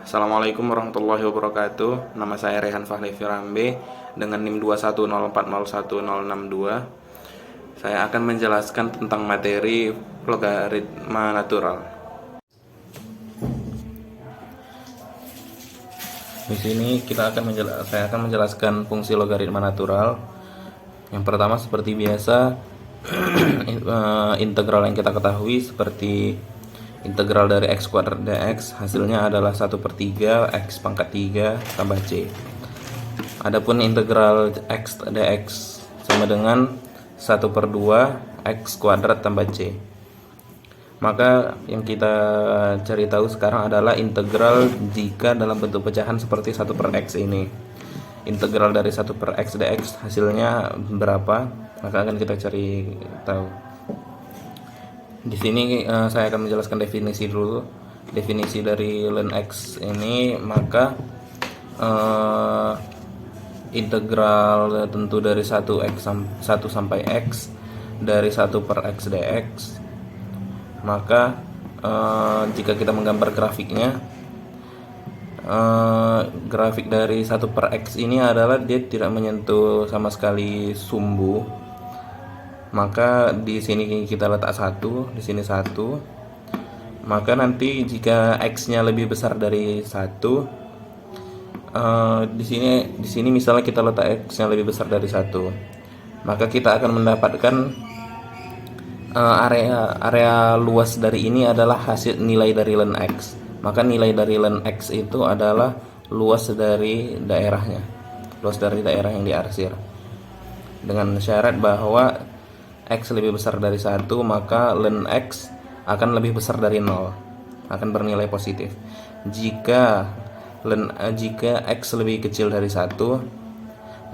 Assalamualaikum warahmatullahi wabarakatuh. Nama saya Rehan Fahli Firambe dengan NIM 210401062. Saya akan menjelaskan tentang materi logaritma natural. Di sini saya akan menjelaskan fungsi logaritma natural. Yang pertama seperti biasa integral yang kita ketahui seperti integral dari x kuadrat dx hasilnya adalah 1/3 x pangkat 3 tambah c. Adapun integral x dx sama dengan 1/2 x kuadrat tambah c. Maka yang kita cari tahu sekarang adalah integral jika dalam bentuk pecahan seperti 1/x ini. Integral dari 1/x dx hasilnya berapa? Maka akan kita cari tahu. Di sini saya akan menjelaskan definisi dulu. Definisi dari ln x ini, maka integral tentu dari 1 sampai x dari 1/x dx. Maka jika kita menggambar grafiknya, grafik dari 1/x ini adalah dia tidak menyentuh sama sekali sumbu. Maka di sini kita letak 1, di sini 1. Maka nanti jika x-nya lebih besar dari 1, di sini misalnya kita letak x-nya lebih besar dari 1, maka kita akan mendapatkan area luas dari ini adalah hasil nilai dari ln x. Maka nilai dari ln x itu adalah luas dari daerahnya, luas dari daerah yang diarsir. Dengan syarat bahwa x lebih besar dari 1, maka ln x akan lebih besar dari 0, akan bernilai positif. Jika x lebih kecil dari 1,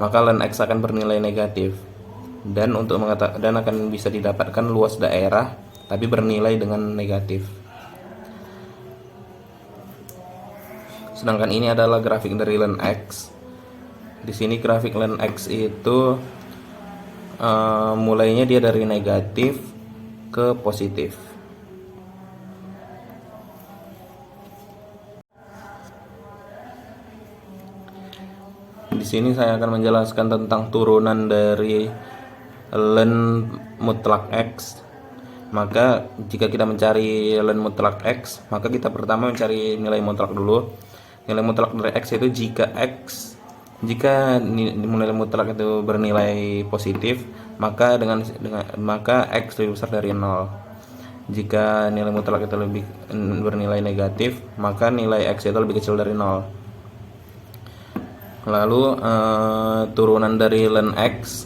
maka ln x akan bernilai negatif. Dan akan bisa didapatkan luas daerah tapi bernilai dengan negatif. Sedangkan ini adalah grafik dari ln x. Di sini grafik ln x itu mulainya dia dari negatif ke positif. Di sini saya akan menjelaskan tentang turunan dari ln mutlak x. Maka jika kita mencari ln mutlak x, maka kita pertama mencari nilai mutlak dulu. Nilai mutlak dari x itu jika nilai mutlak itu bernilai positif, maka maka x lebih besar dari 0. Jika nilai mutlak itu lebih bernilai negatif, maka nilai x itu lebih kecil dari 0. Lalu turunan dari ln x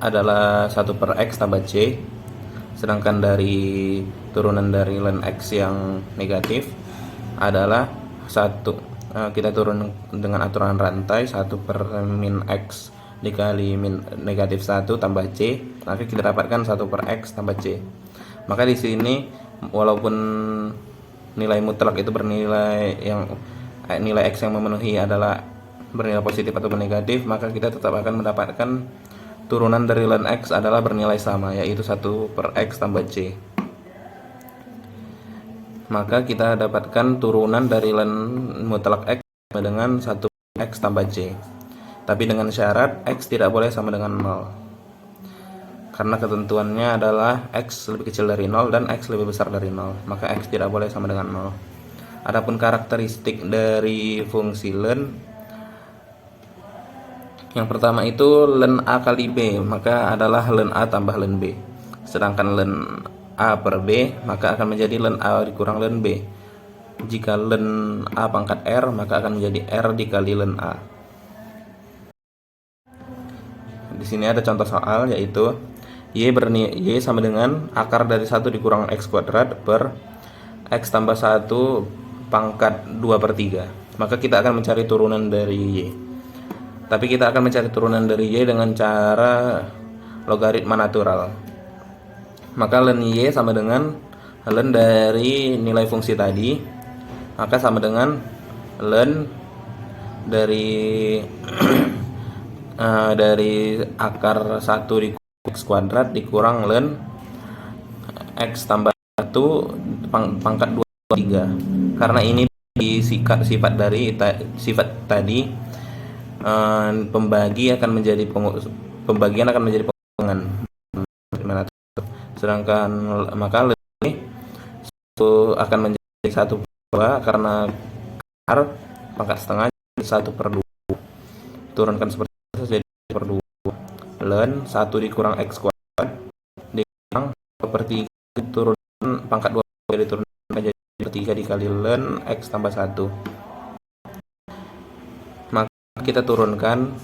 adalah 1/x tambah c. Sedangkan dari turunan dari ln x yang negatif adalah 1. Kita turun dengan aturan rantai 1/min x dikali min negatif 1 tambah c, maka kita dapatkan 1/x tambah c. Maka di sini walaupun nilai mutlak itu bernilai nilai x yang memenuhi adalah bernilai positif ataupun negatif, maka kita tetap akan mendapatkan turunan dari ln x adalah bernilai sama, yaitu 1/x tambah c. Maka kita dapatkan turunan dari ln mutlak x sama dengan 1/x tambah c. Tapi dengan syarat x tidak boleh sama dengan 0. Karena ketentuannya adalah x lebih kecil dari 0 dan x lebih besar dari 0. Maka x tidak boleh sama dengan 0. Adapun karakteristik dari fungsi ln, yang pertama itu ln a kali b, maka adalah ln a tambah ln b. Sedangkan ln a per b, maka akan menjadi ln a dikurang ln b. Jika ln a pangkat r, maka akan menjadi r dikali ln a. Di sini ada contoh soal, yaitu y sama dengan akar dari 1 dikurang x kuadrat per x tambah 1 pangkat 2/3. Maka kita akan mencari turunan dari y. Tapi kita akan mencari turunan dari y dengan cara logaritma natural. Maka ln y sama dengan ln dari nilai fungsi tadi, maka sama dengan ln dari dari akar 1 dikurang x kuadrat dikurang ln x tambah 1 pangkat 2/3. Karena ini di sifat dari sifat tadi, pembagian akan menjadi pengulangan. Sedangkan maka lebih itu akan menjadi 1/2 karena akar pangkat setengah 1/2. Turunkan seperti itu jadi 1/2. Ln 1 dikurang x kuadrat dikurang 2/3, turun pangkat 2 jadi turun menjadi 3 dikali ln x tambah 1. Maka kita turunkan,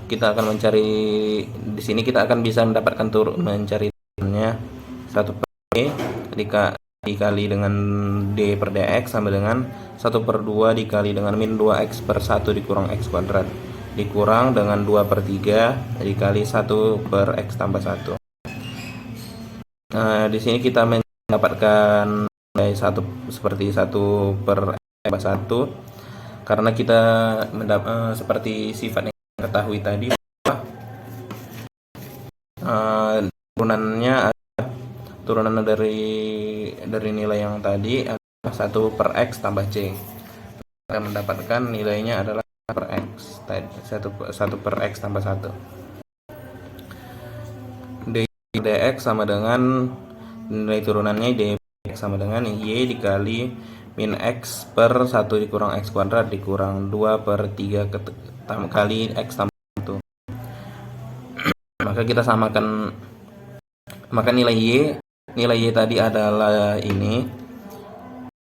kita akan mencari di sini, kita akan bisa mendapatkan mencari turunnya 1/d dikali dengan d per dx sama dengan 1/2 dikali dengan min 2x per 1 dikurang x kuadrat dikurang dengan 2/3 dikali 1 per x tambah 1. Di sini kita mendapatkan nilai 1 seperti 1 per x tambah 1 karena kita seperti sifat yang kita ketahui tadi, turunannya dari nilai yang tadi adalah 1 per x tambah c. Kita mendapatkan nilainya adalah per x tadi 1 per x tambah 1. dx sama dengan nilai turunannya dx sama dengan y dikali min x per 1 dikurang x kuadrat dikurang 2/3 kali x tambah 1. Maka kita samakan, maka nilai y tadi adalah ini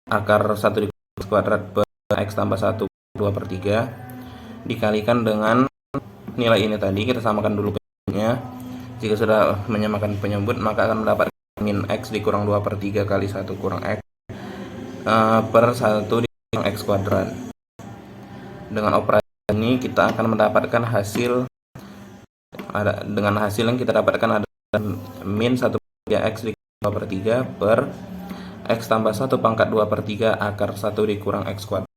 akar 1 dikurang x kuadrat per x tambah 1 2/3 dikalikan dengan nilai ini tadi, kita samakan dulu penyebutnya. Jika sudah menyamakan penyebut, maka akan mendapatkan min x dikurang 2/3 kali 1 kurang x per 1 dikurang x kuadrat. Dengan operasi ini kita akan mendapatkan hasil, dengan hasil yang kita dapatkan adalah min 1/3x dikurang 2/3 per x tambah 1 pangkat 2/3 akar 1 dikurang x kuadrat.